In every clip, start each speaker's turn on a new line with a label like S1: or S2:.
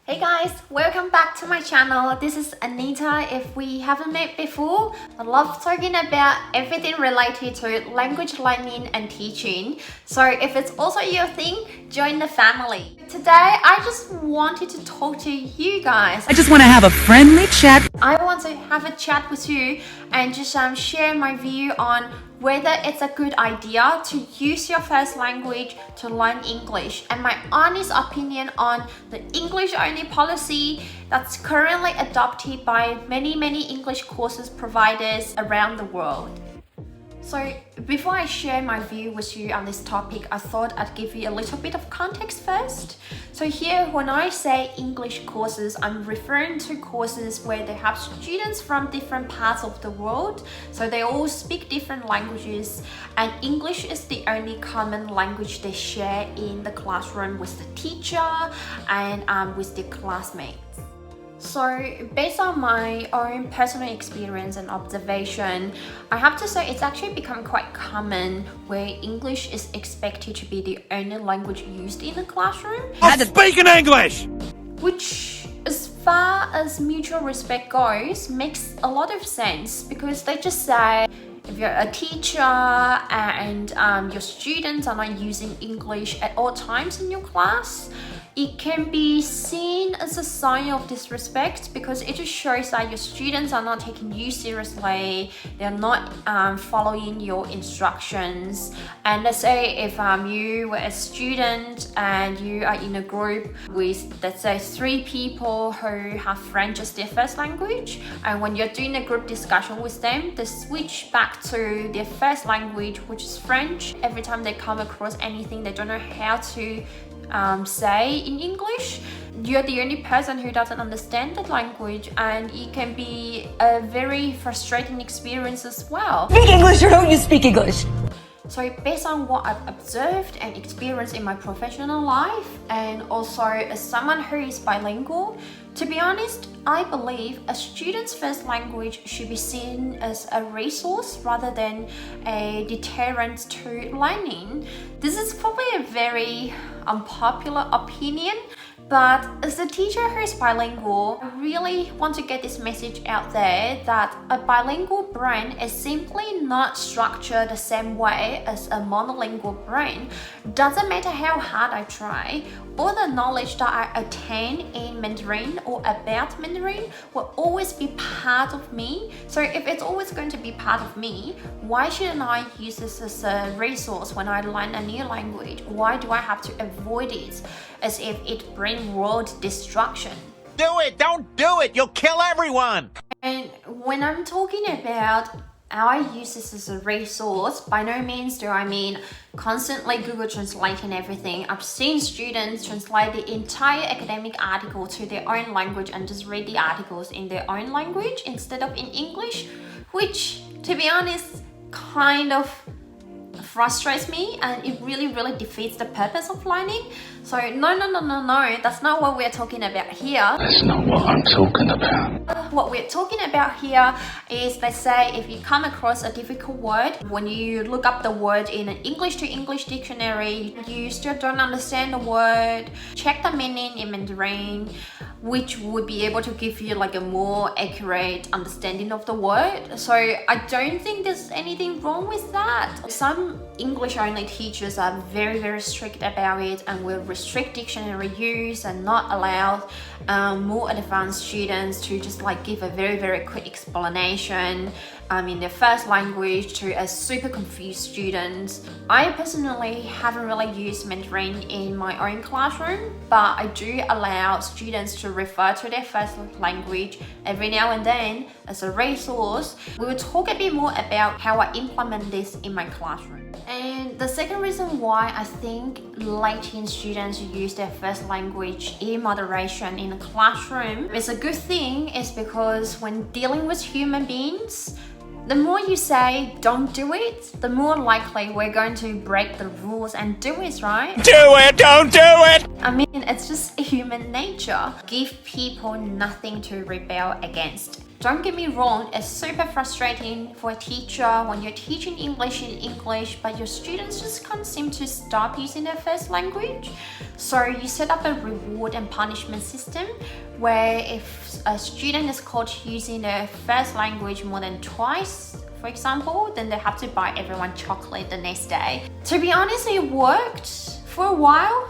S1: Hey guys, welcome back to my channel. This is Anita. If we haven't met before, I love talking about everything related to language learning and teaching. So if it's also your thing, join the family. Today, I just wanted to talk to you guys.
S2: I just want to have a friendly chat.
S1: I want to have a chat with you and just share my view on whether it's a good idea to use your first language to learn English, and my honest opinion on the English only policy that's currently adopted by many English courses providers around the world. So before I share my view with you on this topic, I thought I'd give you a little bit of context first. So here, when I say English courses, I'm referring to courses where they have students from different parts of the world. So they all speak different languages, and English is the only common language they share in the classroom with the teacher and with their classmates. So based on my own personal experience and observation, I have to say it's actually become quite common where English is expected to be the only language used in the classroom.
S2: I'm speaking English!
S1: Which, as far as mutual respect goes, makes a lot of sense, because they just say if you're a teacher and your students are not using English at all times in your class, it can be seen as a sign of disrespect, because it just shows that your students are not taking you seriously, they're not following your instructions. And let's say if you were a student and you are in a group with, let's say, 3 people who have French as their first language, and when you're doing a group discussion with them, they switch back to their first language, which is French, every time they come across anything they don't know how to say in English. You're the only person who doesn't understand that language, and it can be a very frustrating experience as well.
S2: Speak English or don't you speak English?
S1: So based on what I've observed and experienced in my professional life, and also as someone who is bilingual, to be honest, I believe a student's first language should be seen as a resource rather than a deterrent to learning. This is probably a very unpopular opinion, but as a teacher who is bilingual, I really want to get this message out there that a bilingual brain is simply not structured the same way as a monolingual brain. Doesn't matter how hard I try, all the knowledge that I attain in Mandarin or about Mandarin will always be part of me. So if it's always going to be part of me, why shouldn't I use this as a resource when I learn a new language? Why do I have to avoid it as if it brings world destruction?
S3: Do it! Don't do it! You'll kill everyone!
S1: And when I'm talking about I use this as a resource, by no means do I mean constantly Google translating everything. I've seen students translate the entire academic article to their own language and just read the articles in their own language instead of in English, which, to be honest, kind of frustrates me, and it really defeats the purpose of learning. So no, that's not what we're talking about here.
S4: That's not what I'm talking about.
S1: What we're talking about here is, let's say if you come across a difficult word, when you look up the word in an English to English dictionary, you still don't understand the word, check the meaning in Mandarin, which would be able to give you like a more accurate understanding of the word. So I don't think there's anything wrong with that. Some English only teachers are very strict about it and will restrict dictionary use and not allow more advanced students to just like give a very quick explanation in their first language to a super confused student. I personally haven't really used Mandarin in my own classroom, but I do allow students to refer to their first language every now and then as a resource. We will talk a bit more about how I implement this in my classroom. And the second reason why I think letting students use their first language in moderation in a classroom is a good thing is because when dealing with human beings, the more you say don't do it, the more likely we're going to break the rules and do it, right?
S3: Do it! Don't do it!
S1: I mean, it's just human nature. Give people nothing to rebel against. Don't get me wrong, it's super frustrating for a teacher when you're teaching English in English, but your students just can't seem to stop using their first language. So you set up a reward and punishment system where if a student is caught using their first language more than twice, for example, then they have to buy everyone chocolate the next day. To be honest, it worked for a while,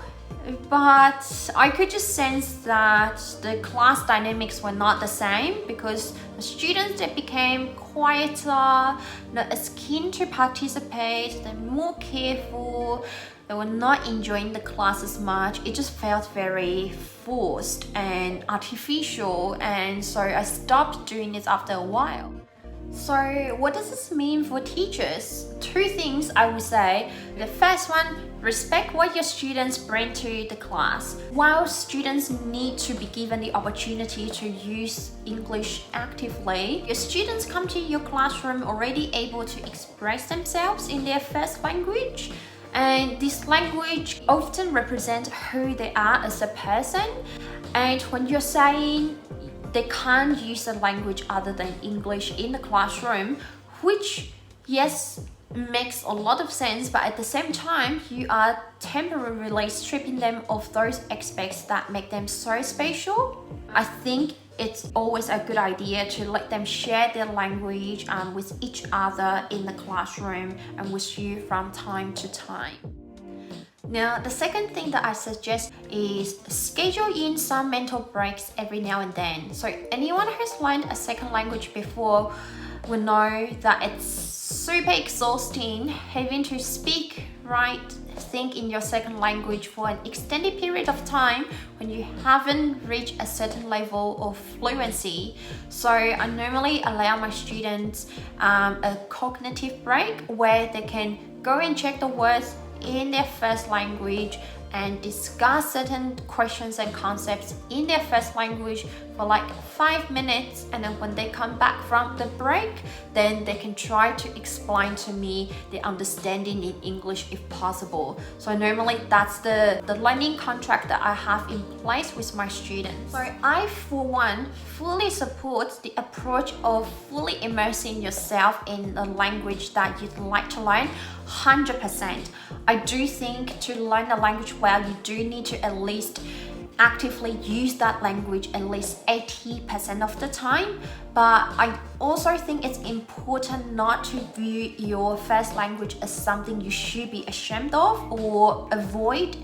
S1: but I could just sense that the class dynamics were not the same because the students, they became quieter, not as keen to participate, they're more careful, they were not enjoying the class as much. It just felt very forced and artificial, and so I stopped doing this after a while. So what does this mean for teachers? Two things I would say. The first one, respect what your students bring to the class. While students need to be given the opportunity to use English actively, your students come to your classroom already able to express themselves in their first language. And this language often represents who they are as a person. And when you're saying they can't use a language other than English in the classroom, which, yes, makes a lot of sense, but at the same time, you are temporarily stripping them of those aspects that make them so special. I think it's always a good idea to let them share their language with each other in the classroom and with you from time to time. Now, the second thing that I suggest is schedule in some mental breaks every now and then. So anyone who's learned a second language before will know that it's super exhausting having to speak, write, think in your second language for an extended period of time when you haven't reached a certain level of fluency. So I normally allow my students a cognitive break where they can go and check the words in their first language and discuss certain questions and concepts in their first language for like 5 minutes, and then when they come back from the break, then they can try to explain to me the understanding in English if possible. So normally that's the learning contract that I have in place with my students. So I, for one, fully support the approach of fully immersing yourself in the language that you'd like to learn 100%. I do think to learn a language well, you do need to at least actively use that language at least 80% of the time. But I also think it's important not to view your first language as something you should be ashamed of or avoid.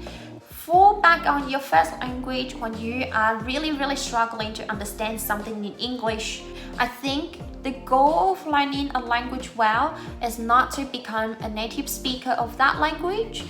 S1: Fall back on your first language when you are really struggling to understand something in English. I think the goal of learning a language well is not to become a native speaker of that language,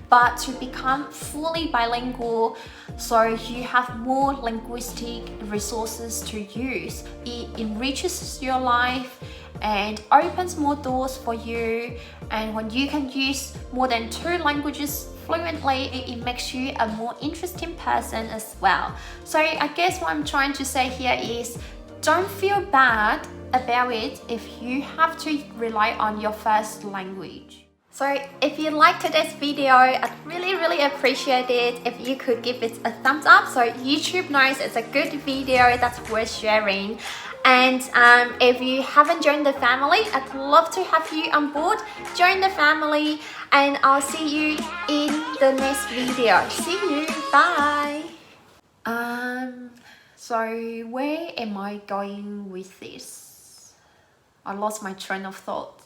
S1: but to become fully bilingual so you have more linguistic resources to use. It enriches your life and opens more doors for you, and when you can use more than 2 languages fluently, it makes you a more interesting person as well. So I guess what I'm trying to say here is don't feel bad about it if you have to rely on your first language. So if you liked today's video, I'd really appreciate it if you could give it a thumbs up so YouTube knows it's a good video that's worth sharing. And if you haven't joined the family, I'd love to have you on board. Join the family, and I'll see you in the next video. See you, bye. So where am I going with this? I lost my train of thought.